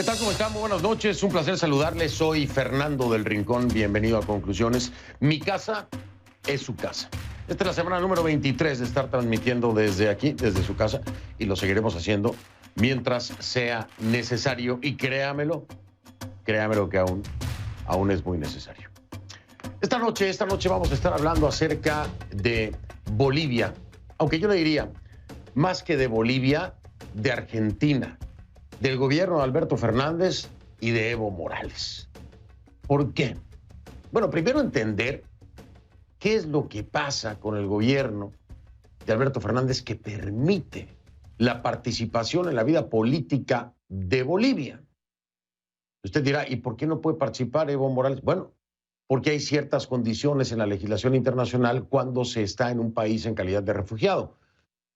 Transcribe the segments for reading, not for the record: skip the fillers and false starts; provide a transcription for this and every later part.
¿Qué tal? ¿Cómo están? Muy buenas noches. Un placer saludarles. Soy Fernando del Rincón. Bienvenido a Conclusiones. Mi casa es su casa. Esta es la semana número 23 de estar transmitiendo desde aquí, desde su casa, y lo seguiremos haciendo mientras sea necesario. Y créamelo que aún es muy necesario. Esta noche vamos a estar hablando acerca de Bolivia, aunque yo le diría, más que de Bolivia, de Argentina, del gobierno de Alberto Fernández y de Evo Morales. ¿Por qué? Bueno, primero entender qué es lo que pasa con el gobierno de Alberto Fernández que permite la participación en la vida política de Bolivia. Usted dirá, ¿y por qué no puede participar Evo Morales? Bueno, porque hay ciertas condiciones en la legislación internacional cuando se está en un país en calidad de refugiado.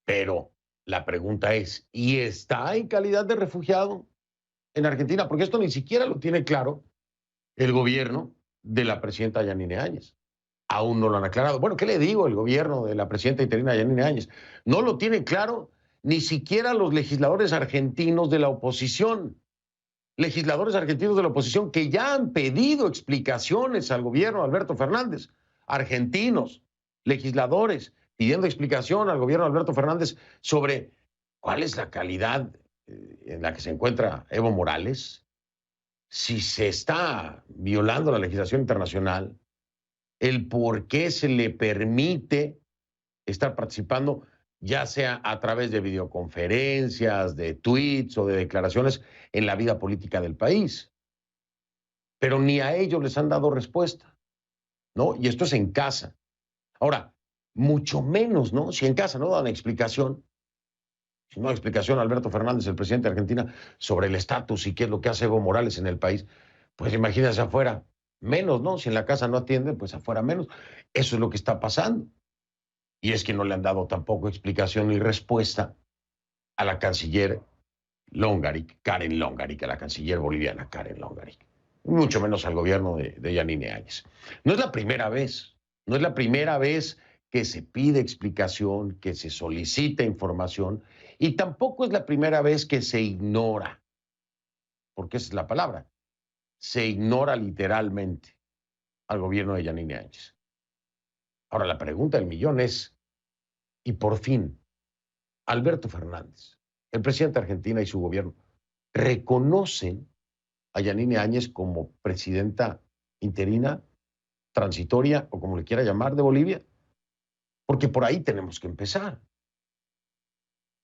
Pero la pregunta es, ¿y está en calidad de refugiado en Argentina? Porque esto ni siquiera lo tiene claro el gobierno de la presidenta Yanine Áñez. Aún no lo han aclarado. Bueno, ¿qué le digo? El gobierno de la presidenta interina Yanine Áñez no lo tiene claro ni siquiera los legisladores argentinos de la oposición. Legisladores argentinos de la oposición que ya han pedido explicaciones al gobierno de Alberto Fernández. Argentinos, legisladores, pidiendo explicación al gobierno de Alberto Fernández sobre cuál es la calidad en la que se encuentra Evo Morales, si se está violando la legislación internacional, el por qué se le permite estar participando, ya sea a través de videoconferencias, de tweets o de declaraciones en la vida política del país. Pero ni a ellos les han dado respuesta, ¿no? Y esto es en casa. Ahora, mucho menos, ¿no? Si en casa no dan explicación, si no da explicación a Alberto Fernández, el presidente de Argentina, sobre el estatus y qué es lo que hace Evo Morales en el país, pues imagínense afuera, menos, ¿no? Si en la casa no atienden, pues afuera menos. Eso es lo que está pasando. Y es que no le han dado tampoco explicación ni respuesta a la canciller Longaric, Karen Longaric, a la canciller boliviana Karen Longaric. Mucho menos al gobierno de Yanine Áñez. No es la primera vez que se pide explicación, que se solicita información, y tampoco es la primera vez que se ignora, porque esa es la palabra, se ignora literalmente al gobierno de Yanine Áñez. Ahora, la pregunta del millón es, y por fin, Alberto Fernández, el presidente de Argentina y su gobierno, ¿reconocen a Yanine Áñez como presidenta interina, transitoria, o como le quiera llamar, de Bolivia? Porque por ahí tenemos que empezar.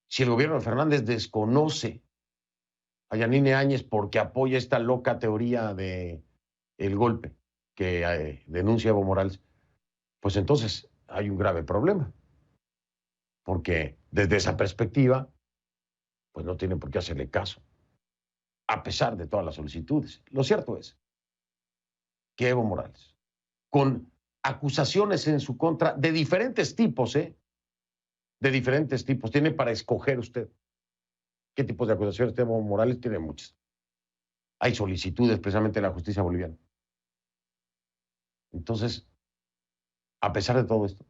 Si el gobierno de Fernández desconoce a Yanine Áñez porque apoya esta loca teoría del golpe que denuncia Evo Morales, pues entonces hay un grave problema. Porque desde esa perspectiva, pues no tienen por qué hacerle caso, a pesar de todas las solicitudes. Lo cierto es que Evo Morales, con acusaciones en su contra de diferentes tipos, de diferentes tipos, tiene para escoger usted qué tipos de acusaciones tiene Evo Morales, tiene muchas. Hay solicitudes precisamente en la justicia boliviana. Entonces, a pesar de todo esto,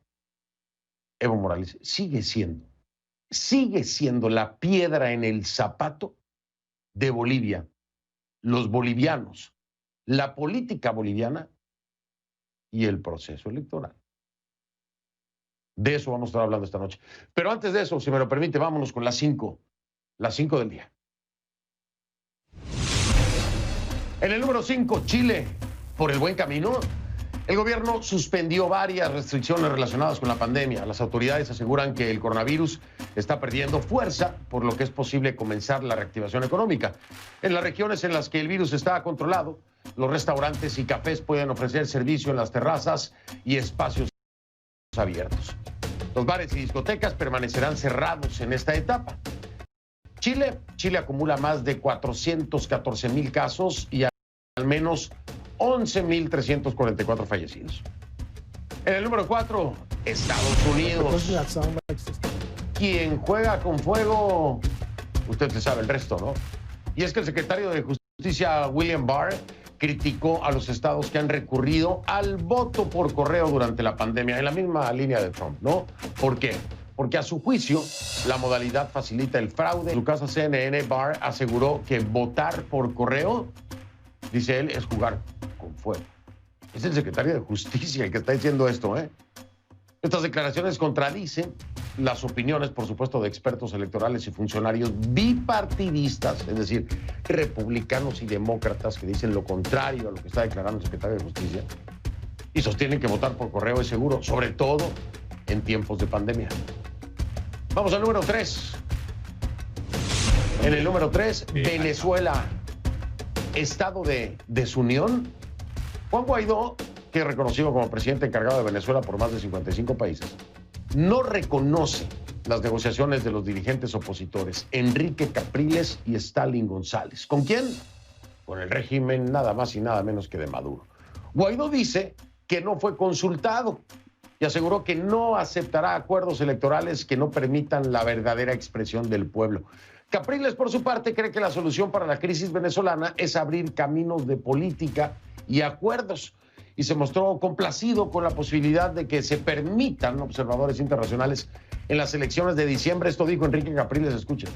Evo Morales sigue siendo la piedra en el zapato de Bolivia, los bolivianos, la política boliviana y el proceso electoral. De eso vamos a estar hablando esta noche. Pero antes de eso, si me lo permite, vámonos con las 5 del día. En el número 5, Chile, por el buen camino. El gobierno suspendió varias restricciones relacionadas con la pandemia. Las autoridades aseguran que el coronavirus está perdiendo fuerza, por lo que es posible comenzar la reactivación económica. En las regiones en las que el virus está controlado, los restaurantes y cafés pueden ofrecer servicio en las terrazas y espacios abiertos. Los bares y discotecas permanecerán cerrados en esta etapa. Chile acumula más de 414,000 casos y al menos 11,344 fallecidos. En el número 4, Estados Unidos. Quien juega con fuego, usted se sabe el resto, ¿no? Y es que el secretario de Justicia, William Barr, criticó a los estados que han recurrido al voto por correo durante la pandemia, en la misma línea de Trump, ¿no? ¿Por qué? porque a su juicio la modalidad facilita el fraude. En su casa CNN, Barr aseguró que votar por correo, dice él, es jugar con fuego. Es el secretario de Justicia el que está diciendo esto, ¿eh? Estas declaraciones contradicen las opiniones, por supuesto, de expertos electorales y funcionarios bipartidistas, es decir, republicanos y demócratas que dicen lo contrario a lo que está declarando el secretario de Justicia y sostienen que votar por correo es seguro, sobre todo en tiempos de pandemia. Vamos al número 3. En el número 3, Venezuela, estado de desunión. Juan Guaidó, que es reconocido como presidente encargado de Venezuela por más de 55 países, no reconoce las negociaciones de los dirigentes opositores Enrique Capriles y Stalin González. ¿Con quién? Con el régimen nada más y nada menos que de Maduro. Guaidó dice que no fue consultado y aseguró que no aceptará acuerdos electorales que no permitan la verdadera expresión del pueblo. Capriles, por su parte, cree que la solución para la crisis venezolana es abrir caminos de política y acuerdos, y se mostró complacido con la posibilidad de que se permitan observadores internacionales en las elecciones de diciembre. Esto dijo Enrique Capriles, escuchen.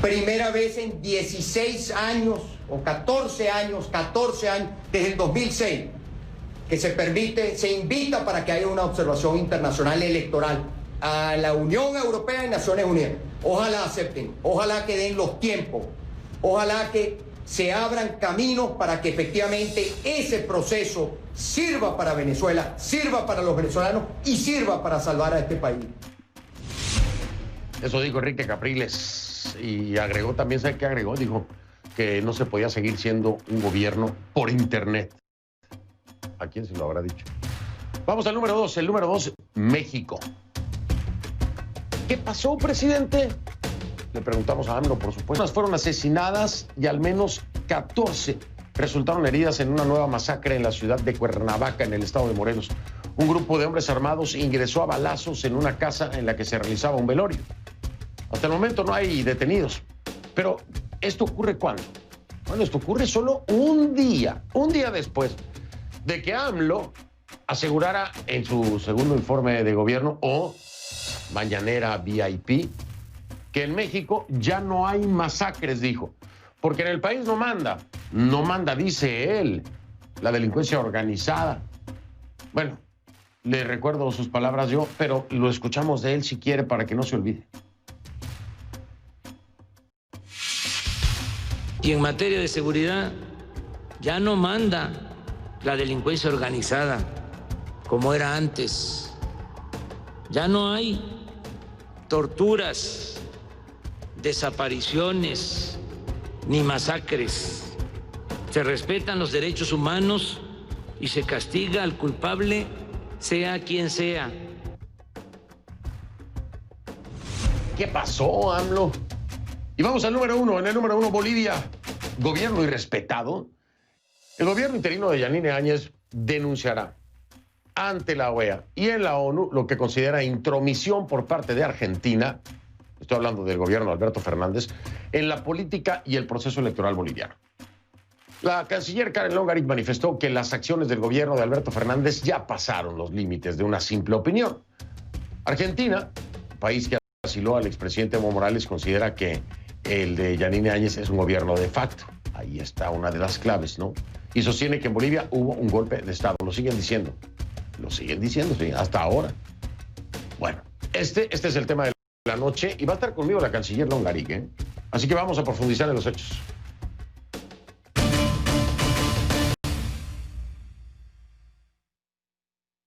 Primera vez en 16 años o 14 años, desde el 2006, que se invita para que haya una observación internacional electoral a la Unión Europea y Naciones Unidas. Ojalá acepten, ojalá que den los tiempos, ojalá que se abran caminos para que efectivamente ese proceso sirva para Venezuela, sirva para los venezolanos y sirva para salvar a este país. Eso dijo Enrique Capriles y agregó también, ¿sabe qué agregó? Dijo que no se podía seguir siendo un gobierno por internet. ¿A quién se lo habrá dicho? Vamos al número 2. El número 2, México. ¿Qué pasó, presidente? Le preguntamos a AMLO, por supuesto. Personas fueron asesinadas y al menos 14 resultaron heridas en una nueva masacre en la ciudad de Cuernavaca, en el estado de Morelos. Un grupo de hombres armados ingresó a balazos en una casa en la que se realizaba un velorio. Hasta el momento no hay detenidos. Pero, ¿esto ocurre cuándo? Bueno, esto ocurre solo un día después de que AMLO asegurara en su segundo informe de gobierno o mañanera VIP que en México ya no hay masacres, dijo, porque en el país no manda, dice él, la delincuencia organizada. Bueno, le recuerdo sus palabras yo, pero lo escuchamos de él si quiere para que no se olvide. Y en materia de seguridad ya no manda la delincuencia organizada como era antes. Ya no hay torturas, desapariciones ni masacres. Se respetan los derechos humanos y se castiga al culpable, sea quien sea. ¿Qué pasó, AMLO? Y vamos al número 1. En el número 1, Bolivia. Gobierno irrespetado. El gobierno interino de Yanine Áñez denunciará ante la OEA y en la ONU lo que considera intromisión por parte de Argentina, estoy hablando del gobierno de Alberto Fernández, en la política y el proceso electoral boliviano. La canciller Karen Longaric manifestó que las acciones del gobierno de Alberto Fernández ya pasaron los límites de una simple opinión. Argentina, país que asiló al expresidente Evo Morales, considera que el de Yanine Áñez es un gobierno de facto. Ahí está una de las claves, ¿no? Y sostiene que en Bolivia hubo un golpe de Estado. Lo siguen diciendo, sí, hasta ahora. Bueno, este es el tema de la noche y va a estar conmigo la canciller Longaric, ¿eh? Así que vamos a profundizar en los hechos.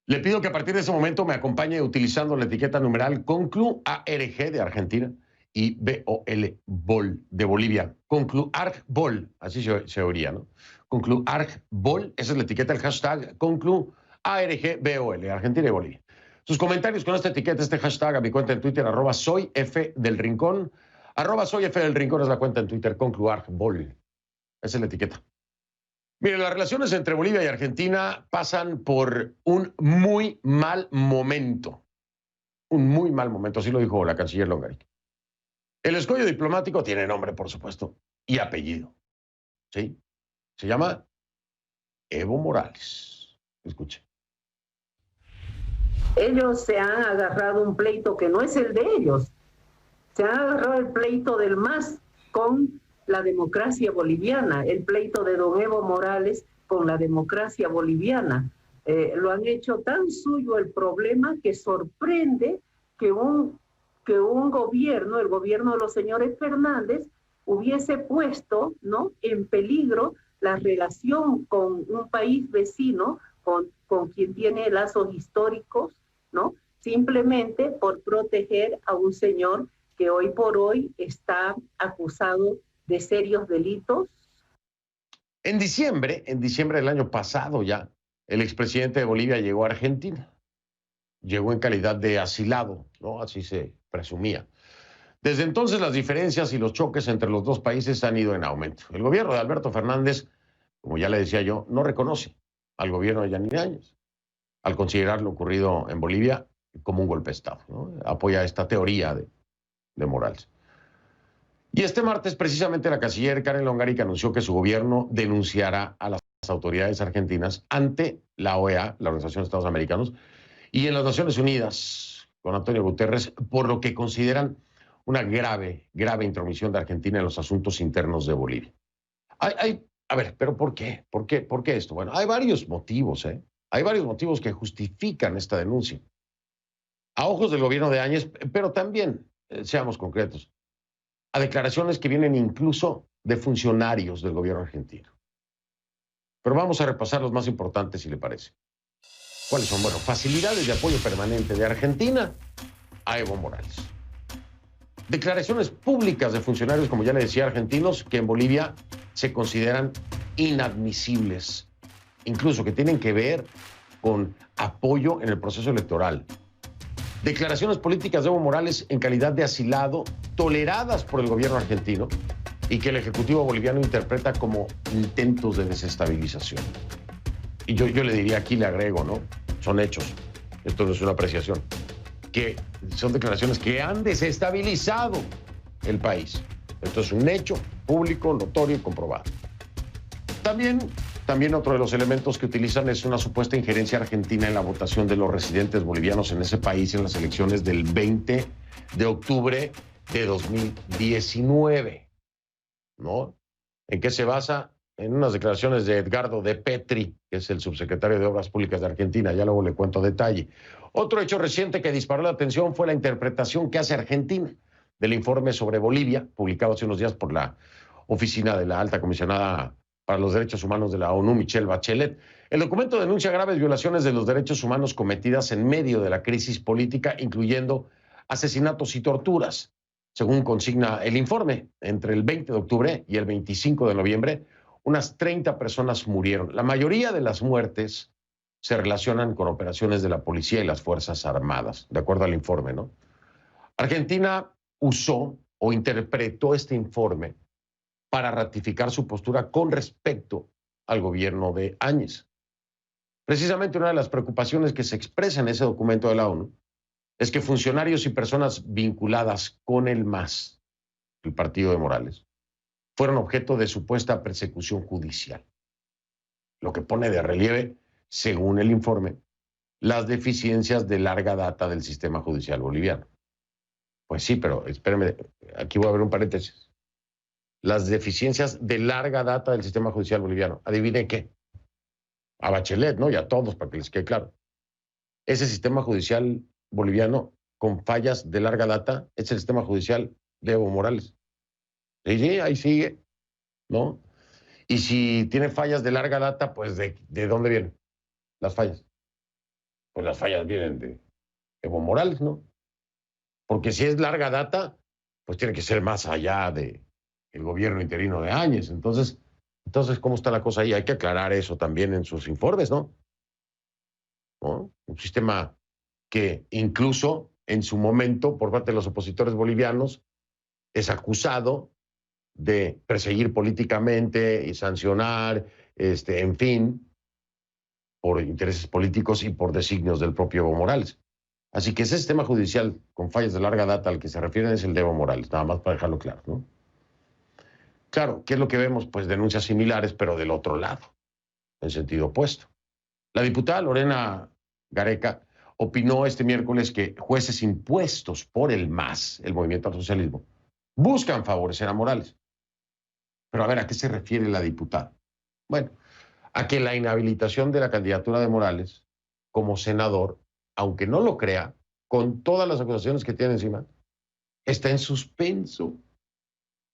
Le pido que a partir de ese momento me acompañe utilizando la etiqueta numeral Conclu ARG de Argentina y BOL, BOL de Bolivia. Conclu ARG BOL, así se oiría, ¿no? Conclu ARG BOL, esa es la etiqueta, el hashtag Conclu ARG BOL, Argentina y Bolivia. Sus comentarios con esta etiqueta, este hashtag, a mi cuenta en Twitter, @soyfdelrincón. @soyfdelrincón es la cuenta en Twitter, Conclu ARG BOL. Esa es la etiqueta. Mire, las relaciones entre Bolivia y Argentina pasan por un muy mal momento. Un muy mal momento, así lo dijo la canciller Longaric. El escollo diplomático tiene nombre, por supuesto, y apellido. ¿Sí? Se llama Evo Morales. Escuche. Ellos se han agarrado un pleito que no es el de ellos. Se han agarrado el pleito del MAS con la democracia boliviana, el pleito de don Evo Morales con la democracia boliviana. Lo han hecho tan suyo el problema que sorprende que un gobierno, el gobierno de los señores Fernández, hubiese puesto, ¿no?, en peligro la relación con un país vecino, con quien tiene lazos históricos, ¿no?, simplemente por proteger a un señor que hoy por hoy está acusado de serios delitos. En diciembre del año pasado ya, el expresidente de Bolivia llegó a Argentina. Llegó en calidad de asilado, ¿no? Así se presumía. Desde entonces las diferencias y los choques entre los dos países han ido en aumento. El gobierno de Alberto Fernández, como ya le decía yo, no reconoce al gobierno de Yanine Áñez al considerar lo ocurrido en Bolivia como un golpe de Estado, ¿no? Apoya esta teoría de Morales. Y este martes, precisamente, la canciller Karen Longaric anunció que su gobierno denunciará a las autoridades argentinas ante la OEA, la Organización de Estados Americanos, y en las Naciones Unidas, con Antonio Guterres, por lo que consideran una grave intromisión de Argentina en los asuntos internos de Bolivia. A ver, pero ¿por qué? ¿Por qué esto? Bueno, hay varios motivos, ¿eh? Hay varios motivos que justifican esta denuncia. A ojos del gobierno de Áñez, pero también, seamos concretos, a declaraciones que vienen incluso de funcionarios del gobierno argentino. Pero vamos a repasar los más importantes, si le parece. ¿Cuáles son? Bueno, facilidades de apoyo permanente de Argentina a Evo Morales. Declaraciones públicas de funcionarios, como ya le decía, argentinos, que en Bolivia se consideran inadmisibles, incluso que tienen que ver con apoyo en el proceso electoral. Declaraciones políticas de Evo Morales en calidad de asilado, toleradas por el gobierno argentino y que el Ejecutivo boliviano interpreta como intentos de desestabilización. Y yo le diría, aquí le agrego, ¿no? Son hechos, esto no es una apreciación, que son declaraciones que han desestabilizado el país. Esto es un hecho público, notorio y comprobado. También otro de los elementos que utilizan es una supuesta injerencia argentina en la votación de los residentes bolivianos en ese país en las elecciones del 20 de octubre de 2019, ¿no? ¿En qué se basa? En unas declaraciones de Edgardo de Petri, que es el subsecretario de Obras Públicas de Argentina. Ya luego le cuento detalle. Otro hecho reciente que disparó la atención fue la interpretación que hace Argentina del informe sobre Bolivia, publicado hace unos días por la oficina de la alta comisionada para los Derechos Humanos de la ONU, Michelle Bachelet. El documento denuncia graves violaciones de los derechos humanos cometidas en medio de la crisis política, incluyendo asesinatos y torturas. Según consigna el informe, entre el 20 de octubre y el 25 de noviembre, unas 30 personas murieron. La mayoría de las muertes se relacionan con operaciones de la policía y las Fuerzas Armadas, de acuerdo al informe, ¿no? Argentina usó o interpretó este informe para ratificar su postura con respecto al gobierno de Áñez. Precisamente una de las preocupaciones que se expresa en ese documento de la ONU es que funcionarios y personas vinculadas con el MAS, el partido de Morales, fueron objeto de supuesta persecución judicial, lo que pone de relieve, según el informe, las deficiencias de larga data del sistema judicial boliviano. Pues sí, pero espérenme, aquí voy a ver un paréntesis. Las deficiencias de larga data del sistema judicial boliviano. ¿Adivinen qué? A Bachelet, ¿no? Y a todos, para que les quede claro. Ese sistema judicial boliviano con fallas de larga data es el sistema judicial de Evo Morales. Sí, ahí sigue, ¿no? Y si tiene fallas de larga data, pues ¿de dónde vienen las fallas? Pues las fallas vienen de Evo Morales, ¿no? Porque si es larga data, pues tiene que ser más allá del gobierno interino de Áñez. Entonces, ¿cómo está la cosa ahí? Hay que aclarar eso también en sus informes, ¿no? Un sistema que incluso en su momento, por parte de los opositores bolivianos, es acusado de perseguir políticamente y sancionar, en fin, por intereses políticos y por designios del propio Evo Morales. Así que ese sistema judicial con fallas de larga data al que se refieren es el de Evo Morales, nada más para dejarlo claro, ¿no? Claro, ¿qué es lo que vemos? Pues denuncias similares, pero del otro lado, en sentido opuesto. La diputada Lorena Gareca opinó este miércoles que jueces impuestos por el MAS, el Movimiento al Socialismo, buscan favorecer a Morales. Pero a ver, ¿a qué se refiere la diputada? Bueno, a que la inhabilitación de la candidatura de Morales como senador, aunque no lo crea, con todas las acusaciones que tiene encima, está en suspenso.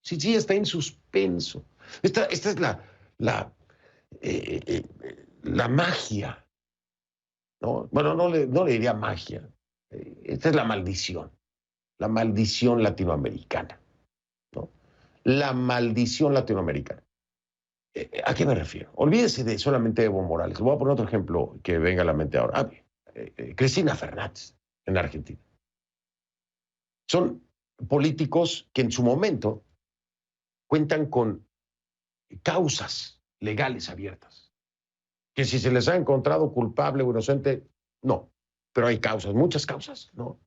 Sí, está en suspenso. Esta es la magia. ¿No? Bueno, no le diría magia. Esta es la maldición latinoamericana. ¿No? La maldición latinoamericana. ¿A qué me refiero? Olvídese de solamente Evo Morales. Le voy a poner otro ejemplo que venga a la mente ahora. Cristina Fernández, en Argentina. Son políticos que en su momento cuentan con causas legales abiertas. Que si se les ha encontrado culpable o inocente, no. Pero hay causas, muchas causas, ¿no?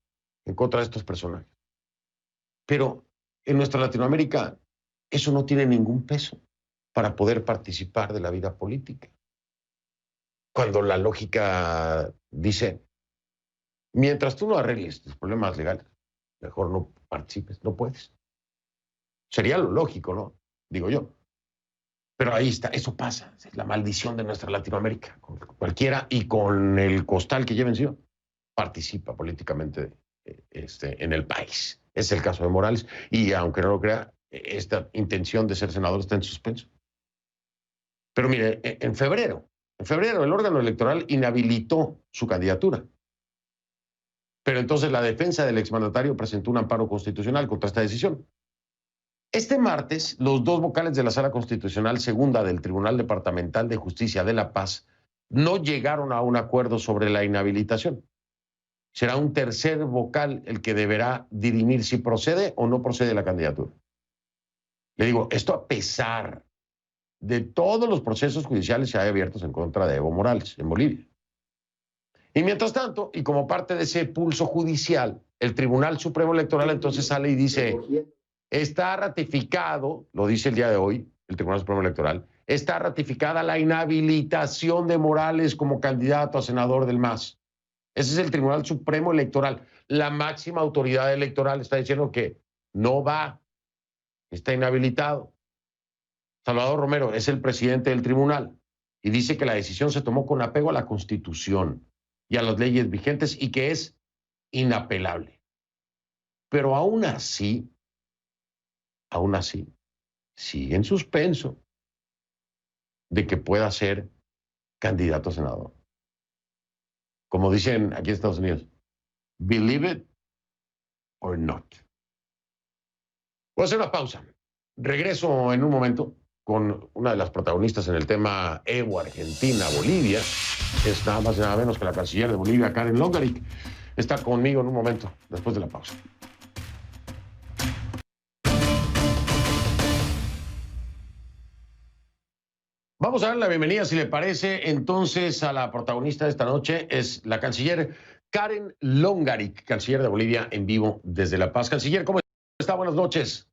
En contra de estos personajes. Pero en nuestra Latinoamérica eso no tiene ningún peso para poder participar de la vida política. Cuando la lógica dice, mientras tú no arregles tus problemas legales, mejor no participes, no puedes. Sería lo lógico, ¿no? Digo yo. Pero ahí está, eso pasa, es la maldición de nuestra Latinoamérica. Cualquiera y con el costal que lleva encima, participa políticamente en el país. Es el caso de Morales y aunque no lo crea, esta intención de ser senador está en suspenso. Pero mire, en febrero el órgano electoral inhabilitó su candidatura. Pero entonces la defensa del exmandatario presentó un amparo constitucional contra esta decisión. Este martes, los dos vocales de la Sala Constitucional Segunda del Tribunal Departamental de Justicia de La Paz no llegaron a un acuerdo sobre la inhabilitación. Será un tercer vocal el que deberá dirimir si procede o no procede la candidatura. Le digo, esto a pesar de todos los procesos judiciales que hay abiertos en contra de Evo Morales en Bolivia. Y mientras tanto, y como parte de ese pulso judicial, el Tribunal Supremo Electoral entonces sale y dice, está ratificado, lo dice el día de hoy, el Tribunal Supremo Electoral, está ratificada la inhabilitación de Morales como candidato a senador del MAS. Ese es el Tribunal Supremo Electoral. La máxima autoridad electoral está diciendo que no va, está inhabilitado. Salvador Romero es el presidente del tribunal y dice que la decisión se tomó con apego a la Constitución y a las leyes vigentes y que es inapelable. Pero aún así, sigue en suspenso de que pueda ser candidato a senador. Como dicen aquí en Estados Unidos, believe it or not. Voy a hacer una pausa. Regreso en un momento con una de las protagonistas en el tema Evo, Argentina, Bolivia. Es nada más y nada menos que la canciller de Bolivia, Karen Longarik. Está conmigo en un momento, después de la pausa. Vamos a dar la bienvenida, si le parece, entonces a la protagonista de esta noche. Es la canciller Karen Longarik, canciller de Bolivia, en vivo desde La Paz. Canciller, ¿cómo está? Buenas noches.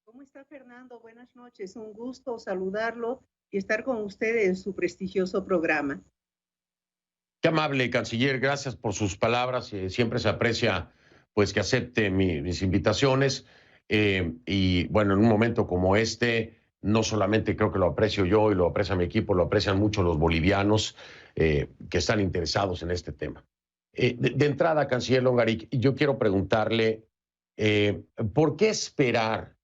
¿Cómo está, Fernando? Buenas noches. Un gusto saludarlo y estar con usted en su prestigioso programa. Qué amable, canciller. Gracias por sus palabras. Siempre se aprecia pues que acepte mis invitaciones. Y bueno, en un momento como este, no solamente creo que lo aprecio yo y lo aprecia mi equipo, lo aprecian mucho los bolivianos que están interesados en este tema. De entrada, canciller Longarik, yo quiero preguntarle, ¿por qué esperar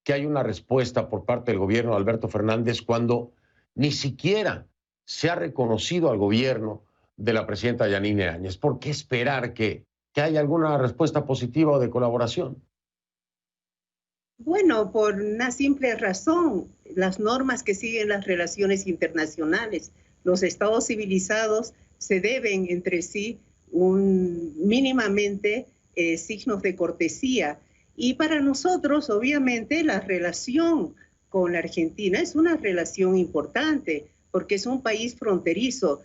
que haya una respuesta por parte del gobierno de Alberto Fernández cuando ni siquiera se ha reconocido al gobierno de la presidenta Yanine Áñez? ¿Por qué esperar que haya alguna respuesta positiva o de colaboración? Bueno, por una simple razón, las normas que siguen las relaciones internacionales. Los estados civilizados se deben entre sí mínimamente signos de cortesía. Y para nosotros, obviamente, la relación con la Argentina es una relación importante, porque es un país fronterizo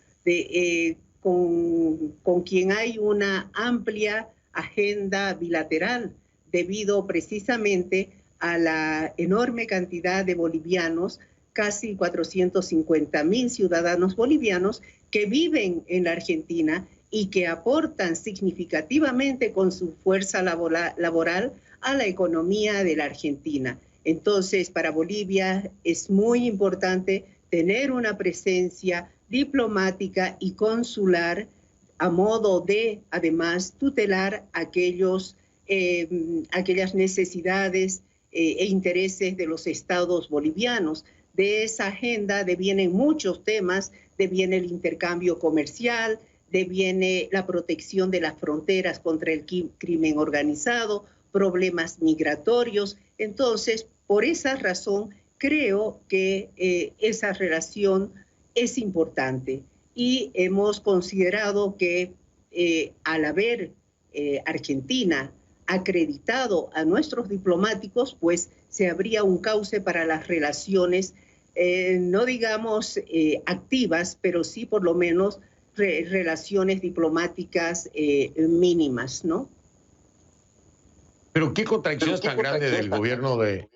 con quien hay una amplia agenda bilateral, debido precisamente a la enorme cantidad de bolivianos, casi 450,000 ciudadanos bolivianos que viven en la Argentina y que aportan significativamente con su fuerza laboral a la economía de la Argentina. Entonces, para Bolivia es muy importante tener una presencia diplomática y consular a modo de, además, tutelar aquellas necesidades e intereses de los estados bolivianos. De esa agenda devienen muchos temas, deviene el intercambio comercial, deviene la protección de las fronteras contra el crimen organizado, problemas migratorios. Entonces, por esa razón, creo que esa relación es importante y hemos considerado que al haber Argentina acreditado a nuestros diplomáticos, pues se abría un cauce para las relaciones, no digamos activas, pero sí por lo menos relaciones diplomáticas mínimas, ¿no? Pero qué contradicción tan grande del gobierno de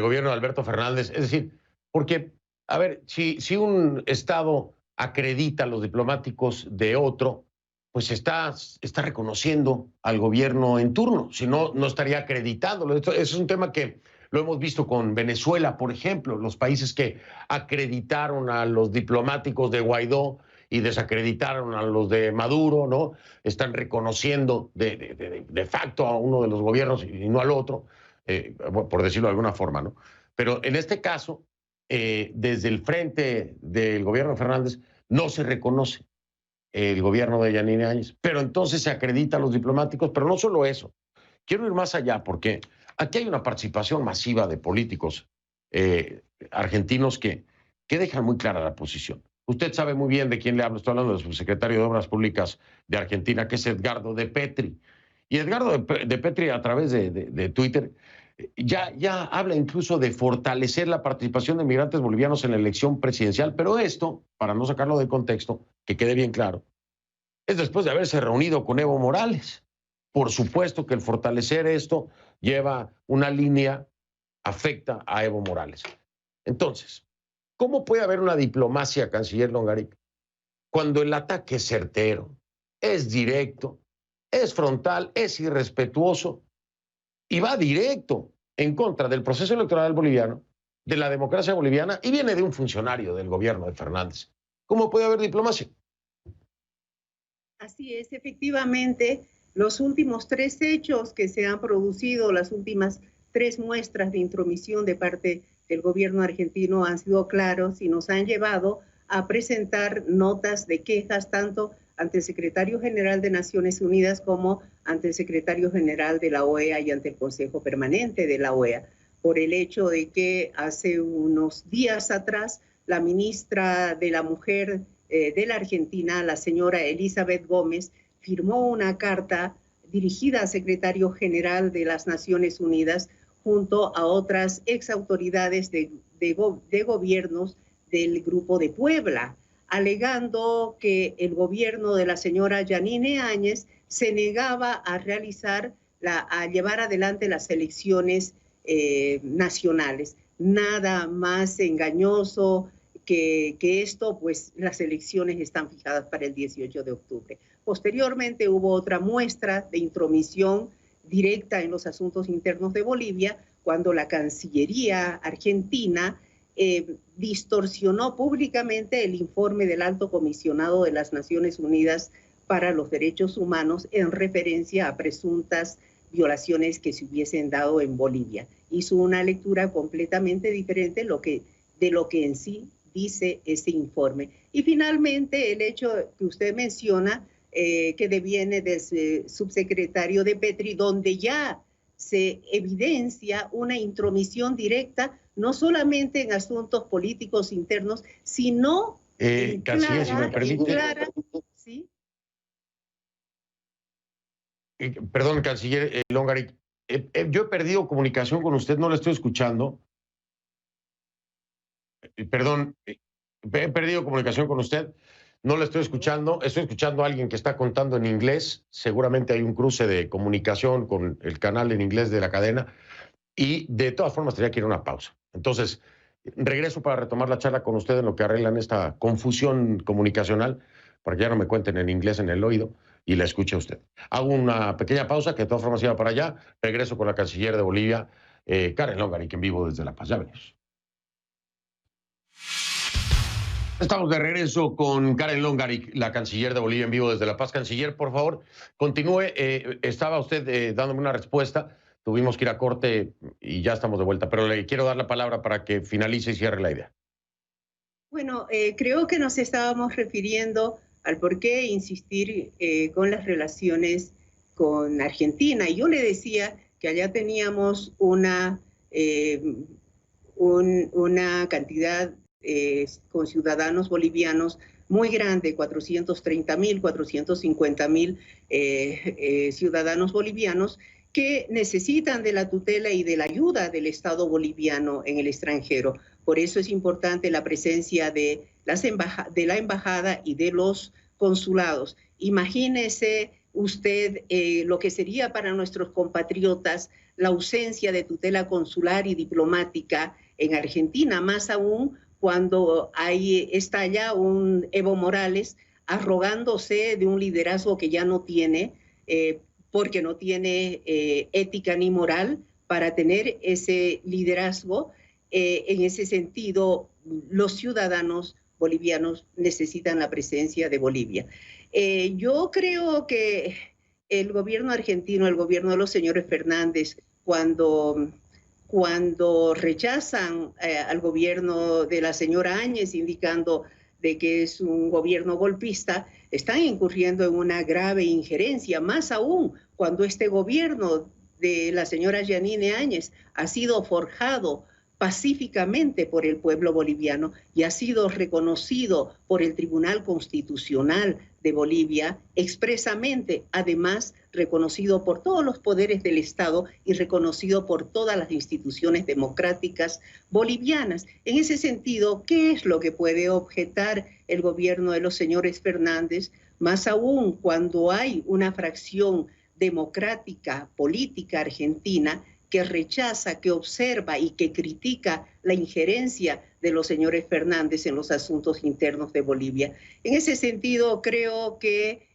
gobierno de Alberto Fernández. Es decir, porque, a ver, si un Estado acredita a los diplomáticos de otro, pues está reconociendo al gobierno en turno, si no, no estaría acreditándolo. Eso es un tema que lo hemos visto con Venezuela, por ejemplo, los países que acreditaron a los diplomáticos de Guaidó y desacreditaron a los de Maduro, ¿no? Están reconociendo de facto a uno de los gobiernos y no al otro, por decirlo de alguna forma, ¿no? Pero en este caso, desde el frente del gobierno de Fernández, no se reconoce el gobierno de Yanine Áñez, pero entonces se acredita a los diplomáticos, pero no solo eso. Quiero ir más allá, porque aquí hay una participación masiva de políticos argentinos que dejan muy clara la posición. Usted sabe muy bien de quién le hablo. Estoy hablando del subsecretario de Obras Públicas de Argentina, que es Edgardo de Petri. Y Edgardo de Petri, a través de Twitter, ya habla incluso de fortalecer la participación de migrantes bolivianos en la elección presidencial. Pero esto, para no sacarlo de contexto, que quede bien claro, es después de haberse reunido con Evo Morales. Por supuesto que el fortalecer esto lleva una línea, afecta a Evo Morales. Entonces, ¿cómo puede haber una diplomacia, canciller Longarín, cuando el ataque es certero, es directo, es frontal, es irrespetuoso y va directo en contra del proceso electoral boliviano, de la democracia boliviana, y viene de un funcionario del gobierno de Fernández? ¿Cómo puede haber diplomacia? Así es, efectivamente, los últimos 3 hechos que se han producido, las últimas 3 muestras de intromisión de parte del gobierno argentino han sido claros y nos han llevado a presentar notas de quejas tanto ante el secretario general de Naciones Unidas como ante el secretario general de la OEA y ante el Consejo Permanente de la OEA, por el hecho de que hace unos días atrás la ministra de la Mujer de la Argentina, la señora Elizabeth Gómez, firmó una carta dirigida al secretario general de las Naciones Unidas junto a otras exautoridades de gobiernos del Grupo de Puebla, alegando que el gobierno de la señora Yanine Áñez se negaba a a llevar adelante las elecciones nacionales. Nada más engañoso que esto, pues las elecciones están fijadas para el 18 de octubre. Posteriormente hubo otra muestra de intromisión directa en los asuntos internos de Bolivia, cuando la Cancillería argentina distorsionó públicamente el informe del Alto Comisionado de las Naciones Unidas para los Derechos Humanos en referencia a presuntas violaciones que se hubiesen dado en Bolivia. Hizo una lectura completamente diferente de lo que en sí dice ese informe. Y finalmente el hecho que usted menciona, que deviene del subsecretario de Petri, donde ya se evidencia una intromisión directa, no solamente en asuntos políticos internos, sino canciller, si me permite. ¿Sí? Perdón, canciller Longarín, yo he perdido comunicación con usted, no la estoy escuchando. Perdón, he perdido comunicación con usted, no la estoy escuchando a alguien que está contando en inglés, seguramente hay un cruce de comunicación con el canal en inglés de la cadena, y de todas formas tendría que ir a una pausa. Entonces, regreso para retomar la charla con usted en lo que arreglan esta confusión comunicacional, para que ya no me cuenten en inglés en el oído y la escuche usted. Hago una pequeña pausa, que de todas formas iba para allá. Regreso con la canciller de Bolivia, Karen Longarich, en vivo desde La Paz. Ya venimos. Estamos de regreso con Karen Longarich, la canciller de Bolivia, en vivo desde La Paz. Canciller, por favor, continúe. Estaba usted dándome una respuesta. Tuvimos que ir a corte y ya estamos de vuelta, pero le quiero dar la palabra para que finalice y cierre la idea. Bueno, creo que nos estábamos refiriendo al por qué insistir con las relaciones con Argentina. Y yo le decía que allá teníamos una cantidad con ciudadanos bolivianos muy grande, 430.000, 450.000 ciudadanos bolivianos que necesitan de la tutela y de la ayuda del Estado boliviano en el extranjero. Por eso es importante la presencia de la embajada y de los consulados. Imagínese usted lo que sería para nuestros compatriotas la ausencia de tutela consular y diplomática en Argentina, más aún cuando está allá un Evo Morales arrogándose de un liderazgo que ya no tiene, porque no tiene ética ni moral para tener ese liderazgo. En ese sentido, los ciudadanos bolivianos necesitan la presencia de Bolivia. Yo creo que el gobierno argentino, el gobierno de los señores Fernández, cuando rechazan al gobierno de la señora Áñez, indicando de que es un gobierno golpista, están incurriendo en una grave injerencia, más aún cuando este gobierno de la señora Yanine Áñez ha sido forjado pacíficamente por el pueblo boliviano y ha sido reconocido por el Tribunal Constitucional de Bolivia, expresamente, además reconocido por todos los poderes del Estado y reconocido por todas las instituciones democráticas bolivianas. En ese sentido, ¿qué es lo que puede objetar el gobierno de los señores Fernández? Más aún cuando hay una fracción democrática, política argentina, que rechaza, que observa y que critica la injerencia de los señores Fernández en los asuntos internos de Bolivia. En ese sentido, creo que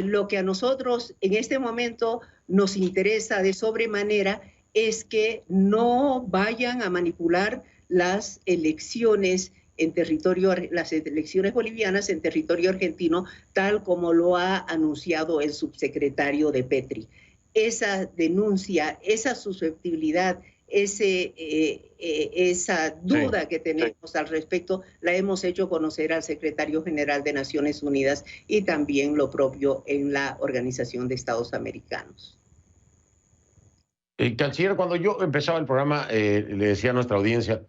lo que a nosotros en este momento nos interesa de sobremanera es que no vayan a manipular las elecciones las elecciones bolivianas en territorio argentino, tal como lo ha anunciado el subsecretario de Petri. Esa denuncia, esa susceptibilidad, esa duda que tenemos al respecto, la hemos hecho conocer al secretario general de Naciones Unidas y también lo propio en la Organización de Estados Americanos. Canciller, cuando yo empezaba el programa, le decía a nuestra audiencia,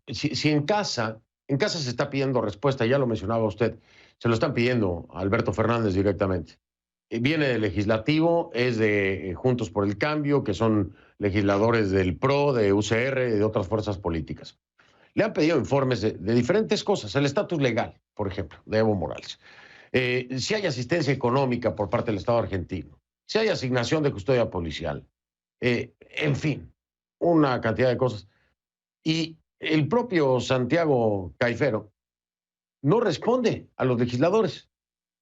si en casa se está pidiendo respuesta, ya lo mencionaba usted, se lo están pidiendo a Alberto Fernández directamente. Viene del legislativo, es de Juntos por el Cambio, que son legisladores del PRO, de UCR, de otras fuerzas políticas. Le han pedido informes de diferentes cosas, el estatus legal, por ejemplo, de Evo Morales. Si hay asistencia económica por parte del Estado argentino, si hay asignación de custodia policial, en fin, una cantidad de cosas. Y el propio Santiago Caifero no responde a los legisladores.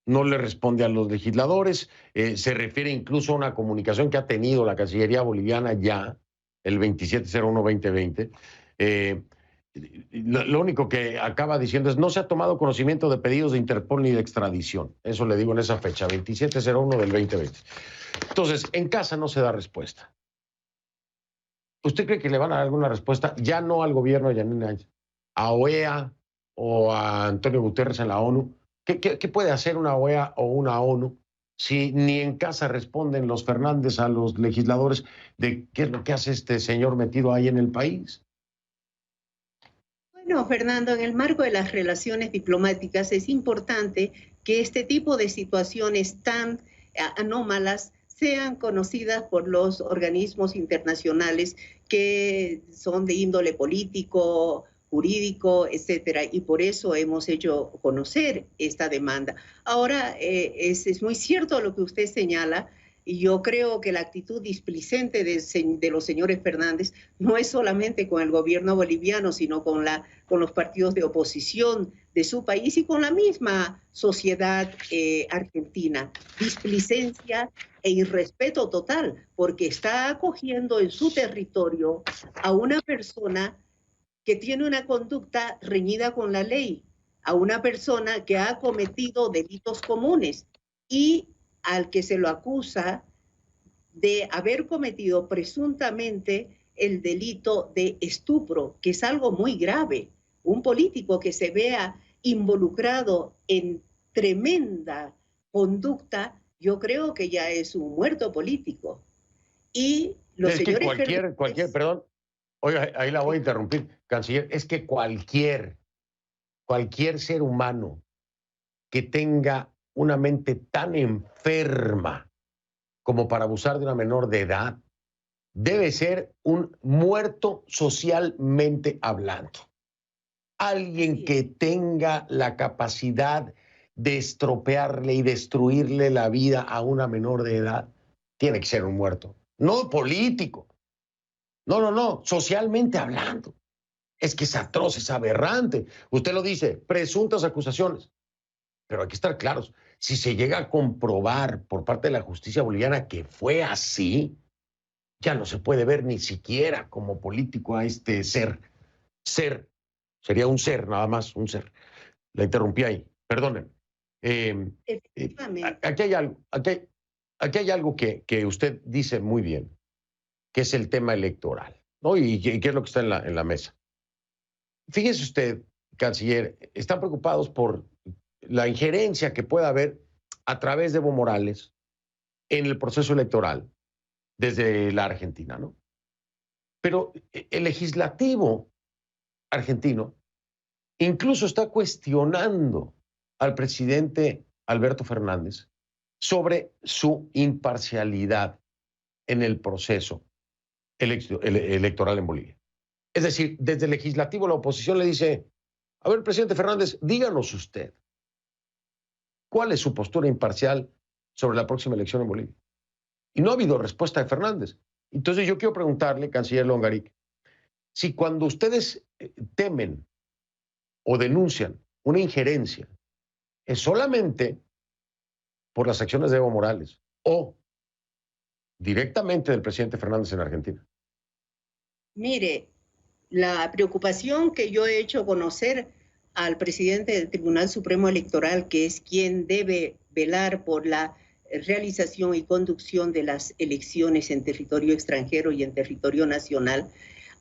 No le responde a los legisladores, se refiere incluso a una comunicación que ha tenido la Cancillería boliviana ya, el 2701-2020. Lo único que acaba diciendo es no se ha tomado conocimiento de pedidos de Interpol ni de extradición. Eso le digo en esa fecha, 2701 del 2020. Entonces, en casa no se da respuesta. ¿Usted cree que le van a dar alguna respuesta? Ya no al gobierno de Yanine Áñez, a OEA o a Antonio Guterres en la ONU. ¿Qué puede hacer una OEA o una ONU si ni en casa responden los Fernández a los legisladores de qué es lo que hace este señor metido ahí en el país? Bueno, Fernando, en el marco de las relaciones diplomáticas es importante que este tipo de situaciones tan anómalas sean conocidas por los organismos internacionales que son de índole político, jurídico, etcétera, y por eso hemos hecho conocer esta demanda. Ahora, es muy cierto lo que usted señala, Y yo creo que la actitud displicente de los señores Fernández no es solamente con el gobierno boliviano, sino con los partidos de oposición de su país y con la misma sociedad argentina. Displicencia e irrespeto total, porque está acogiendo en su territorio a una persona que tiene una conducta reñida con la ley, a una persona que ha cometido delitos comunes y al que se lo acusa de haber cometido presuntamente el delito de estupro, que es algo muy grave. Un político que se vea involucrado en tremenda conducta, yo creo que ya es un muerto político. Y los señores cualquier, perdón, oiga, ahí la voy a interrumpir, canciller, es que cualquier ser humano que tenga una mente tan enferma como para abusar de una menor de edad, debe ser un muerto socialmente hablando. Alguien que tenga la capacidad de estropearle y destruirle la vida a una menor de edad, tiene que ser un muerto. No político. No, socialmente hablando. Es que es atroz, es aberrante. Usted lo dice, presuntas acusaciones. Pero hay que estar claros. Si se llega a comprobar por parte de la justicia boliviana que fue así, ya no se puede ver ni siquiera como político a este ser. Sería un ser, nada más, un ser. La interrumpí ahí, perdonen. Aquí hay algo que usted dice muy bien, que es el tema electoral, ¿no? Y qué es lo que está en la mesa. Fíjese usted, canciller, están preocupados por la injerencia que pueda haber a través de Evo Morales en el proceso electoral desde la Argentina, ¿no? Pero el legislativo argentino incluso está cuestionando al presidente Alberto Fernández sobre su imparcialidad en el proceso electoral en Bolivia. Es decir, desde el legislativo la oposición le dice, a ver, presidente Fernández, díganos usted, ¿cuál es su postura imparcial sobre la próxima elección en Bolivia? Y no ha habido respuesta de Fernández. Entonces yo quiero preguntarle, canciller Longaric, si cuando ustedes temen o denuncian una injerencia, es solamente por las acciones de Evo Morales o directamente del presidente Fernández en Argentina. Mire, la preocupación que yo he hecho conocer al presidente del Tribunal Supremo Electoral, que es quien debe velar por la realización y conducción de las elecciones en territorio extranjero y en territorio nacional,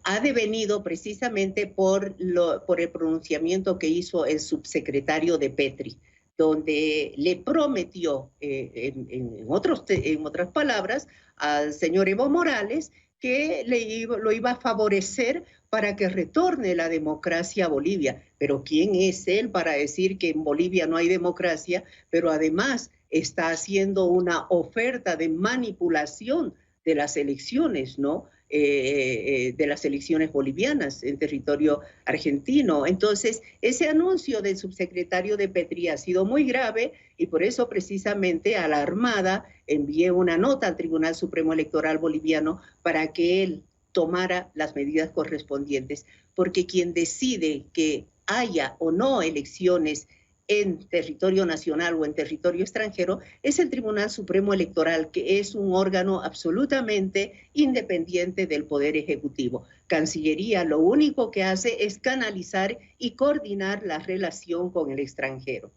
ha devenido precisamente por el pronunciamiento que hizo el subsecretario de Petri, donde le prometió, en otras palabras, al señor Evo Morales que lo iba a favorecer para que retorne la democracia a Bolivia. Pero ¿quién es él para decir que en Bolivia no hay democracia? Pero además está haciendo una oferta de manipulación de las elecciones, ¿no? De las elecciones bolivianas en territorio argentino. Entonces, ese anuncio del subsecretario de Petri ha sido muy grave y por eso precisamente a la Armada envié una nota al Tribunal Supremo Electoral Boliviano para que él tomara las medidas correspondientes, porque quien decide que haya o no elecciones en territorio nacional o en territorio extranjero es el Tribunal Supremo Electoral, que es un órgano absolutamente independiente del Poder Ejecutivo. Cancillería lo único que hace es canalizar y coordinar la relación con el extranjero.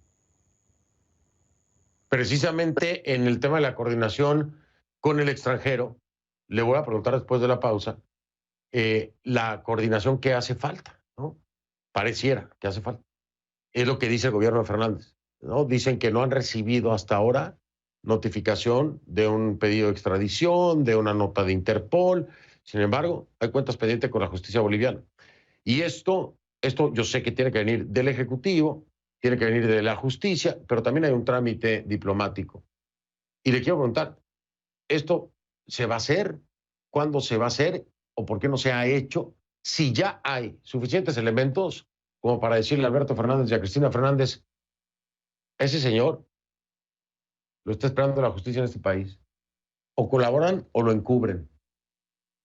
Precisamente en el tema de la coordinación con el extranjero, le voy a preguntar después de la pausa, la coordinación que hace falta, ¿no? Pareciera que hace falta. Es lo que dice el gobierno de Fernández, ¿no? Dicen que no han recibido hasta ahora notificación de un pedido de extradición, de una nota de Interpol. Sin embargo, hay cuentas pendientes con la justicia boliviana. Y esto yo sé que tiene que venir del Ejecutivo, tiene que venir de la justicia, pero también hay un trámite diplomático. Y le quiero preguntar, ¿esto se va a hacer? ¿Cuándo se va a hacer? ¿O por qué no se ha hecho? Si ya hay suficientes elementos como para decirle a Alberto Fernández y a Cristina Fernández, ese señor lo está esperando la justicia en este país. o colaboran o lo encubren.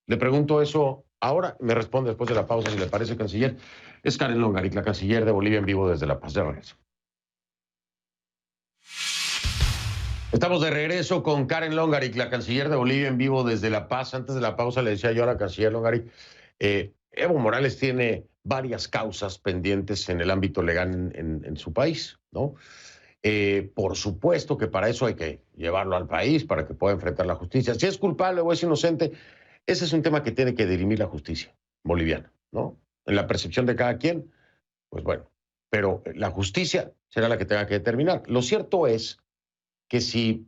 Le pregunto eso ahora, me responde después de la pausa, si le parece, canciller. Es Karen Longaric, la canciller de Bolivia, en vivo desde La Paz. De regreso. Estamos de regreso con Karen Longaric, la canciller de Bolivia, en vivo desde La Paz. Antes de la pausa le decía yo a la canciller Longaric, Evo Morales tiene varias causas pendientes en el ámbito legal en su país, ¿no? Por supuesto que para eso hay que llevarlo al país, para que pueda enfrentar la justicia. Si es culpable o es inocente, ese es un tema que tiene que dirimir la justicia boliviana, ¿no? En la percepción de cada quien, pues bueno, pero la justicia será la que tenga que determinar. Lo cierto es que si,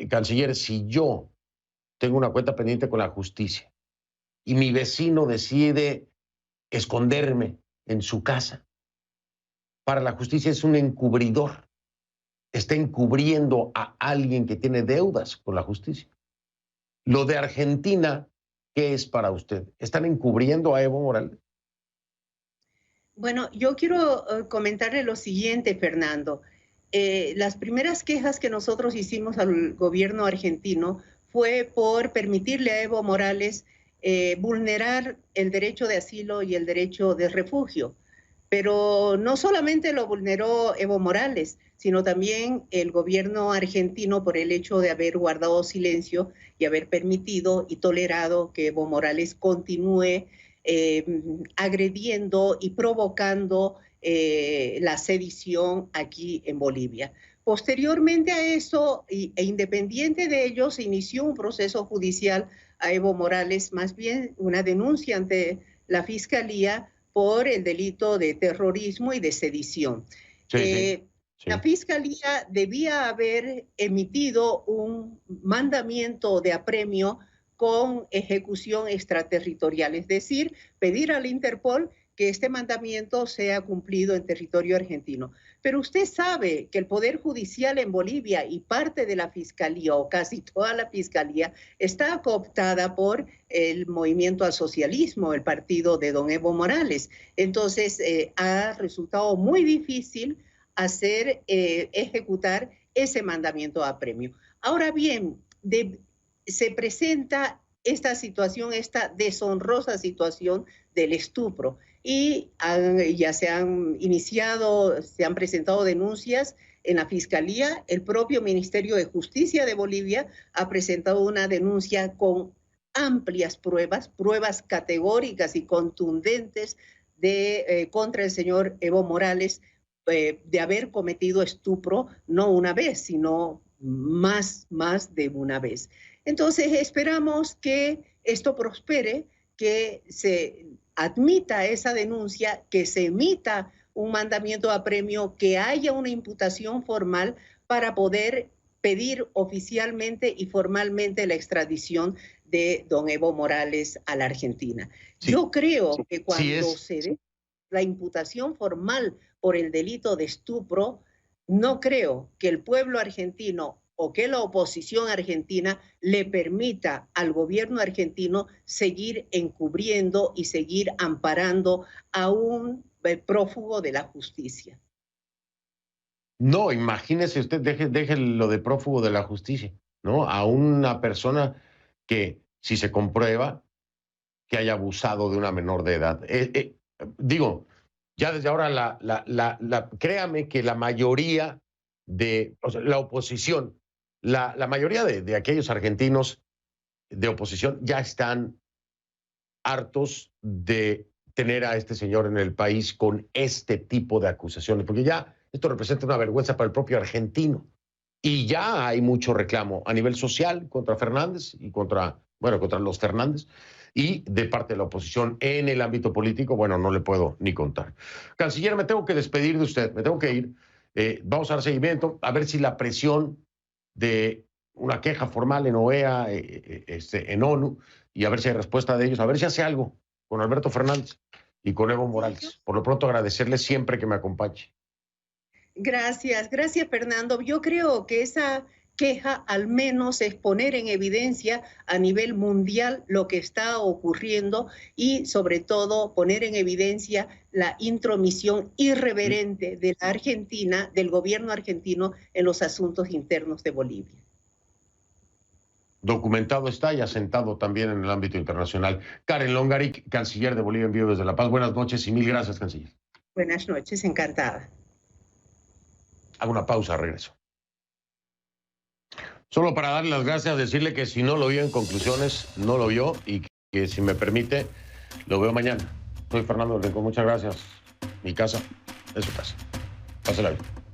canciller, si yo tengo una cuenta pendiente con la justicia y mi vecino decide esconderme en su casa, para la justicia es un encubridor. Está encubriendo a alguien que tiene deudas con la justicia. Lo de Argentina, ¿qué es para usted? ¿Están encubriendo a Evo Morales? Bueno, yo quiero comentarle lo siguiente, Fernando. Las primeras quejas que nosotros hicimos al gobierno argentino fue por permitirle a Evo Morales vulnerar el derecho de asilo y el derecho de refugio. Pero no solamente lo vulneró Evo Morales, sino también el gobierno argentino por el hecho de haber guardado silencio y haber permitido y tolerado que Evo Morales continúe agrediendo y provocando la sedición aquí en Bolivia. Posteriormente a eso, e independiente de ello, se inició un proceso judicial a Evo Morales, más bien una denuncia ante la Fiscalía por el delito de terrorismo y de sedición. Sí. La Fiscalía debía haber emitido un mandamiento de apremio con ejecución extraterritorial, es decir, pedir al Interpol que este mandamiento sea cumplido en territorio argentino. Pero usted sabe que el Poder Judicial en Bolivia y parte de la Fiscalía, o casi toda la Fiscalía, está cooptada por el movimiento al socialismo, el partido de don Evo Morales. Entonces, ha resultado muy difícil ejecutar ese mandamiento a apremio. Ahora bien, se presenta esta situación, esta deshonrosa situación del estupro. Y ya se han presentado denuncias en la Fiscalía. El propio Ministerio de Justicia de Bolivia ha presentado una denuncia con amplias pruebas categóricas y contundentes contra el señor Evo Morales de haber cometido estupro no una vez, sino más de una vez. Entonces esperamos que esto prospere, que se admita esa denuncia, que se emita un mandamiento a apremio, que haya una imputación formal para poder pedir oficialmente y formalmente la extradición de don Evo Morales a la Argentina. Sí. Yo creo que cuando se dé la imputación formal por el delito de estupro, no creo que el pueblo argentino o que la oposición argentina le permita al gobierno argentino seguir encubriendo y seguir amparando a un prófugo de la justicia. No, imagínese usted, deje lo de prófugo de la justicia, ¿no? A una persona que, si se comprueba que haya abusado de una menor de edad. Digo, ya desde ahora, créame que la mayoría la oposición, la mayoría de aquellos argentinos de oposición ya están hartos de tener a este señor en el país con este tipo de acusaciones, porque ya esto representa una vergüenza para el propio argentino. Y ya hay mucho reclamo a nivel social contra Fernández y contra los Fernández, y de parte de la oposición en el ámbito político, bueno, no le puedo ni contar. Canciller, me tengo que despedir de usted, me tengo que ir. Vamos a dar seguimiento, a ver si la presión de una queja formal en OEA, en ONU, y a ver si hay respuesta de ellos, a ver si hace algo con Alberto Fernández y con Evo Morales. Por lo pronto, agradecerle siempre que me acompañe. Gracias, Fernando. Yo creo que esa queja al menos es poner en evidencia a nivel mundial lo que está ocurriendo y sobre todo poner en evidencia la intromisión irreverente de la Argentina, del gobierno argentino en los asuntos internos de Bolivia. documentado está y asentado también en el ámbito internacional. Karen Longaric, canciller de Bolivia en vivo desde La Paz. Buenas noches y mil gracias, canciller. Buenas noches, encantada. Hago una pausa, regreso. Solo para darle las gracias, decirle que si no lo vio en conclusiones, no lo vio y que si me permite, lo veo mañana. Soy Fernando del Rincón, muchas gracias. Mi casa es su casa. Pásela bien.